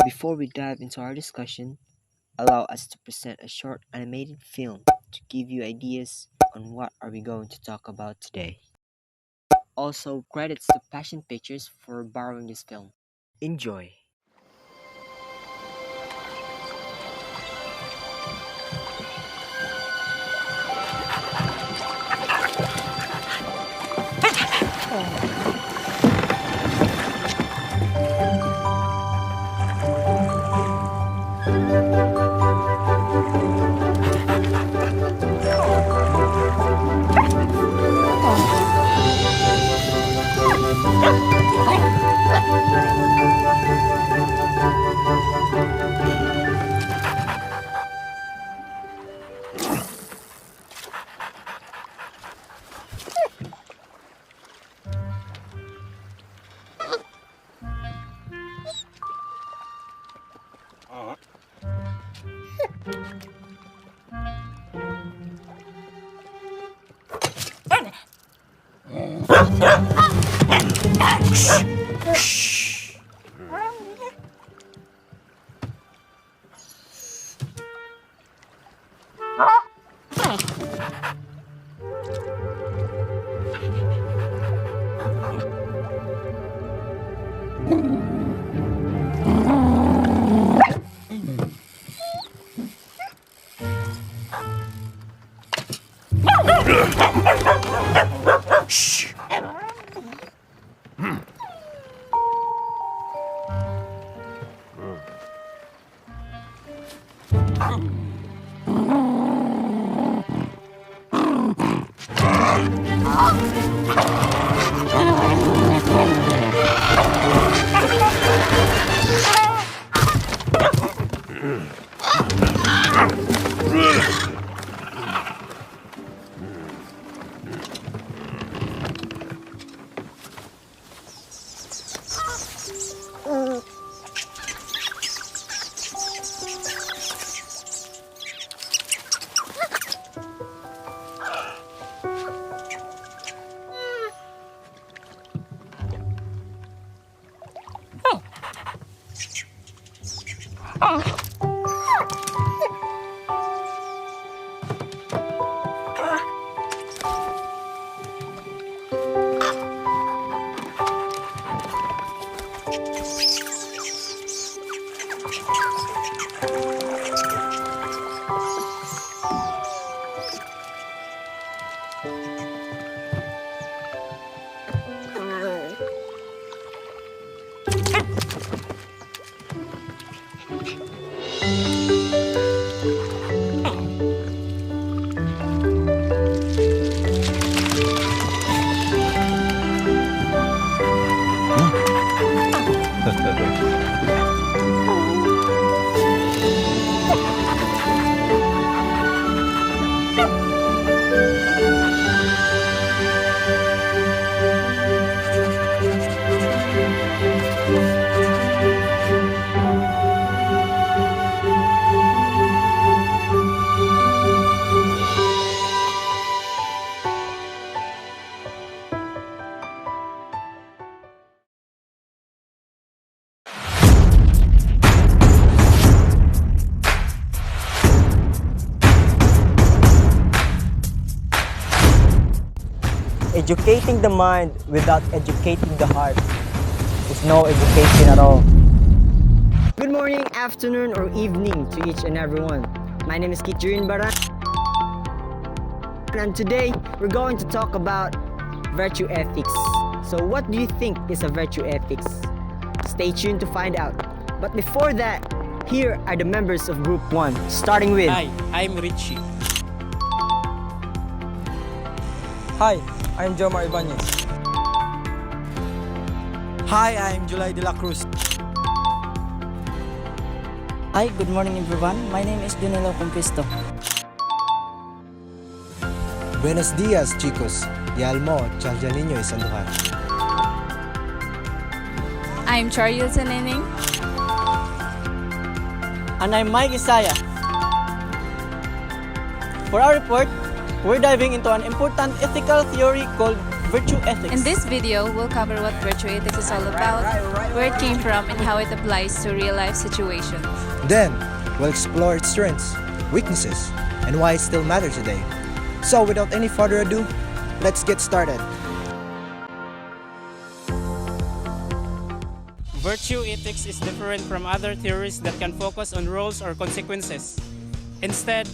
Before we dive into our discussion, allow us to present a short animated film to give you ideas on what are we going to talk about today. Also, credits to Passion Pictures for borrowing this film. Enjoy! Educating the mind without educating the heart is no education at all. Good morning, afternoon, or evening to each and everyone. My name is Kitjurin Baran, and today we're going to talk about virtue ethics. So what do you think is a virtue ethics? Stay tuned to find out. But before that, here are the members of Group 1, starting with... Hi, I'm Richie. Hi, I'm Jomar Ibanez. Hi, I'm July de la Cruz. Hi, good morning everyone. My name is Danilo Conquisto. Buenos dias, chicos. Yalmo, Chaljaninyo Isanduhan. I'm Chariel Nening. And I'm Mike Isaya. For our report, we're diving into an important ethical theory called Virtue ethics. In this video, we'll cover what virtue ethics is all about, where it came from, and how it applies to real-life situations. Then, we'll explore its strengths, weaknesses, and why it still matters today. So, without any further ado, let's get started. Virtue ethics is different from other theories that can focus on rules or consequences. Instead,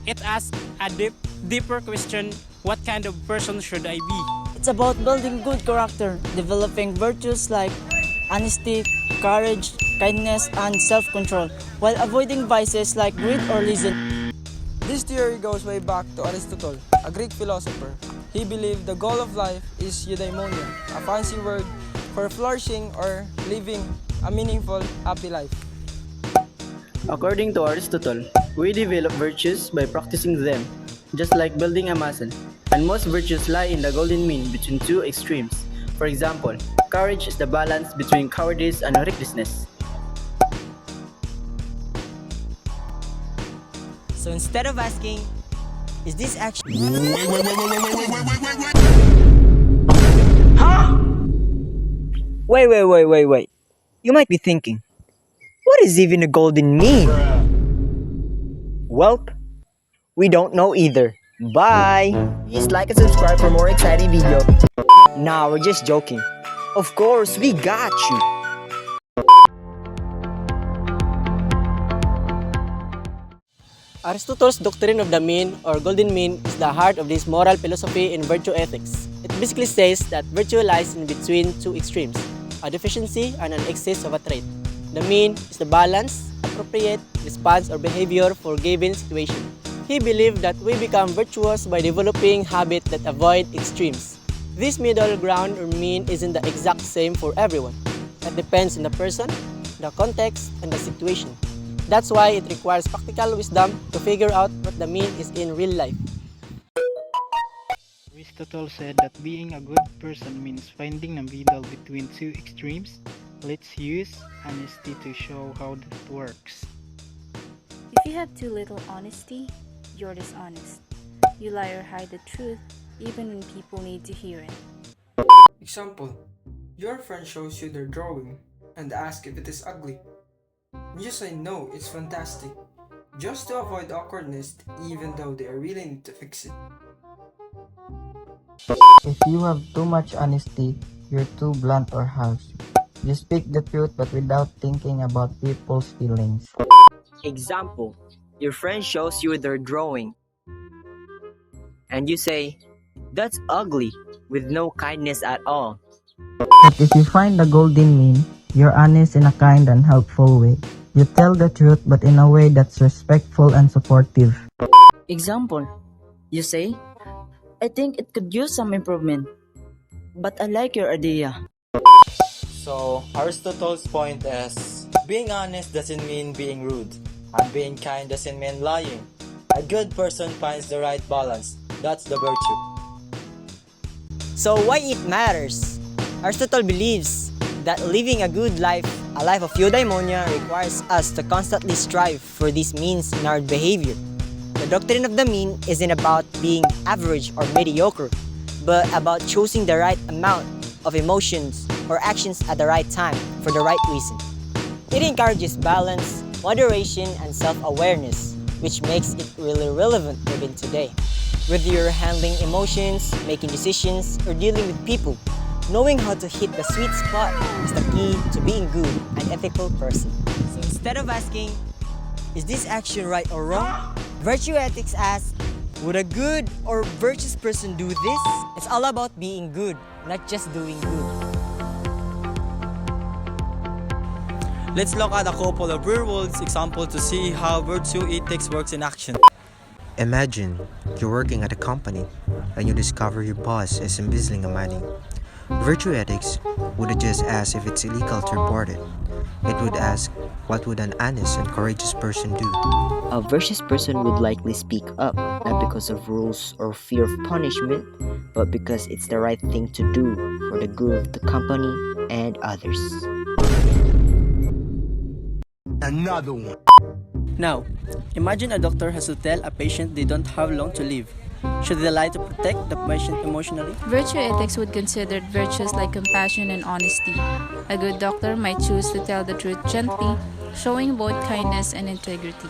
it asks a deeper question: what kind of person should I be? It's about building good character, developing virtues like honesty, courage, kindness, and self-control, while avoiding vices like greed or laziness. This theory goes way back to Aristotle, a Greek philosopher. He believed the goal of life is eudaimonia, a fancy word for flourishing or living a meaningful, happy life. According to Aristotle, we develop virtues by practicing them, just like building a muscle. And most virtues lie in the golden mean between two extremes. For example, courage is the balance between cowardice and recklessness. So instead of asking, is this actually... Wait. You might be thinking, what is even a golden mean? Welp, we don't know either. Bye! Please like and subscribe for more exciting videos. Nah, we're just joking. Of course, we got you. Aristotle's doctrine of the mean or golden mean is the heart of this moral philosophy in virtue ethics. It basically says that virtue lies in between two extremes, a deficiency and an excess of a trait. The mean is the balance, appropriate response or behavior for given situation. He believed that we become virtuous by developing habits that avoid extremes. This middle ground or mean isn't the exact same for everyone. It depends on the person, the context, and the situation. That's why it requires practical wisdom to figure out what the mean is in real life. Aristotle said that being a good person means finding a middle between two extremes. Let's use honesty to show how that works. If you have too little honesty, you're dishonest. You lie or hide the truth, even when people need to hear it. Example, your friend shows you their drawing and asks if it is ugly. You say no, it's fantastic, just to avoid awkwardness even though they really need to fix it. If you have too much honesty, you're too blunt or harsh. You speak the truth but without thinking about people's feelings. Example, your friend shows you their drawing and you say, that's ugly, with no kindness at all. But if you find the golden mean, you're honest in a kind and helpful way. You tell the truth but in a way that's respectful and supportive. Example, you say, I think it could use some improvement, but I like your idea. So, Aristotle's point is, being honest doesn't mean being rude, and being kind doesn't mean lying. A good person finds the right balance. That's the virtue. So why it matters? Aristotle believes that living a good life, a life of eudaimonia, requires us to constantly strive for these means in our behavior. The doctrine of the mean isn't about being average or mediocre, but about choosing the right amount of emotions or actions at the right time for the right reason. It encourages balance, moderation, and self-awareness, which makes it really relevant even today. Whether you're handling emotions, making decisions, or dealing with people, knowing how to hit the sweet spot is the key to being good and ethical person. So instead of asking, is this action right or wrong? Virtue ethics asks, would a good or virtuous person do this? It's all about being good, not just doing good. Let's look at a couple of real-world examples to see how virtue ethics works in action. Imagine you're working at a company and you discover your boss is embezzling money. Virtue ethics wouldn't just ask if it's illegal to report it. It would ask, what would an honest and courageous person do? A virtuous person would likely speak up, not because of rules or fear of punishment, but because it's the right thing to do for the good of the company and others. Another one. Now, imagine a doctor has to tell a patient they don't have long to live. Should they lie to protect the patient emotionally? Virtue ethics would consider virtues like compassion and honesty. A good doctor might choose to tell the truth gently, showing both kindness and integrity.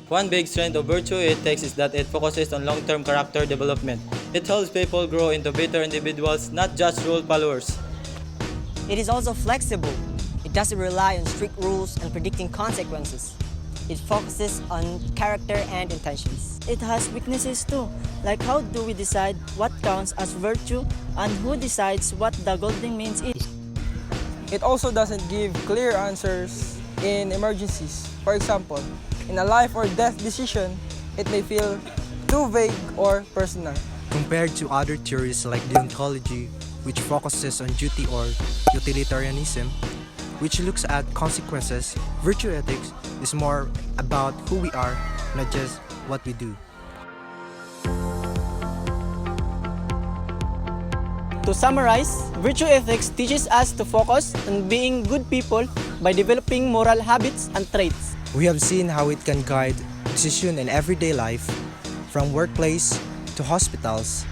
One big strength of virtue ethics is that it focuses on long-term character development. It helps people grow into better individuals, not just rule followers. It is also flexible. It doesn't rely on strict rules and predicting consequences. It focuses on character and intentions. It has weaknesses too, like how do we decide what counts as virtue and who decides what the golden mean is. It also doesn't give clear answers in emergencies. For example, in a life or death decision, it may feel too vague or personal. Compared to other theories like deontology, which focuses on duty, or utilitarianism, which looks at consequences, virtue ethics is more about who we are, not just what we do. To summarize, virtue ethics teaches us to focus on being good people by developing moral habits and traits. We have seen how it can guide decisions in everyday life, from workplace to hospitals,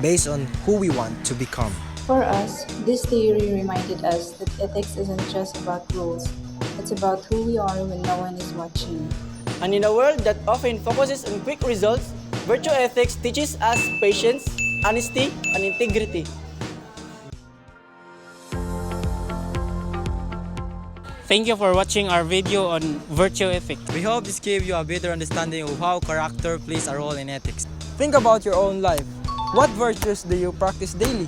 based on who we want to become. For us, this theory reminded us that ethics isn't just about rules, it's about who we are when no one is watching. And in a world that often focuses on quick results, virtue ethics teaches us patience, honesty, and integrity. Thank you for watching our video on virtue ethics. We hope this gave you a better understanding of how character plays a role in ethics. Think about your own life. What virtues do you practice daily?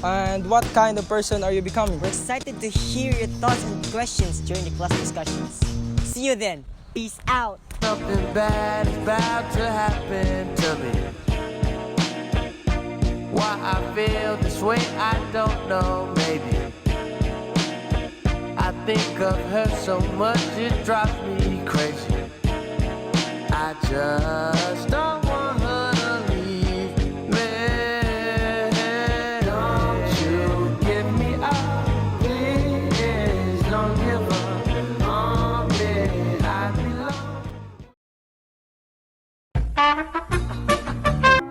And what kind of person are you becoming? We're excited to hear your thoughts and questions during the class discussions. See you then. Peace out. Something bad is about to happen to me. Why I feel this way, I don't know, maybe. I think of her so much, it drives me crazy. I just don't want her to leave me. Don't you give me up, please. Don't give up on me. I belong.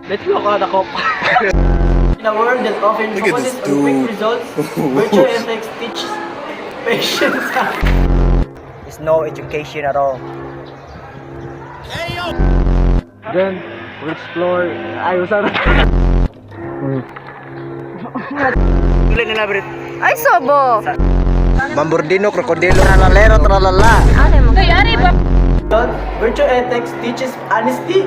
Let's look at the cop. In a world that often focuses on quick results, virtue ethics teaches patience. There's no education at all. Then, we'll explore... Ay, usara. Tuloy nila, Brit. Ay, sobo! Bamburdino, krokodilo, tralalero, tralala. Ano mo? Ay, ari ba? Virtue ethics teaches honesty,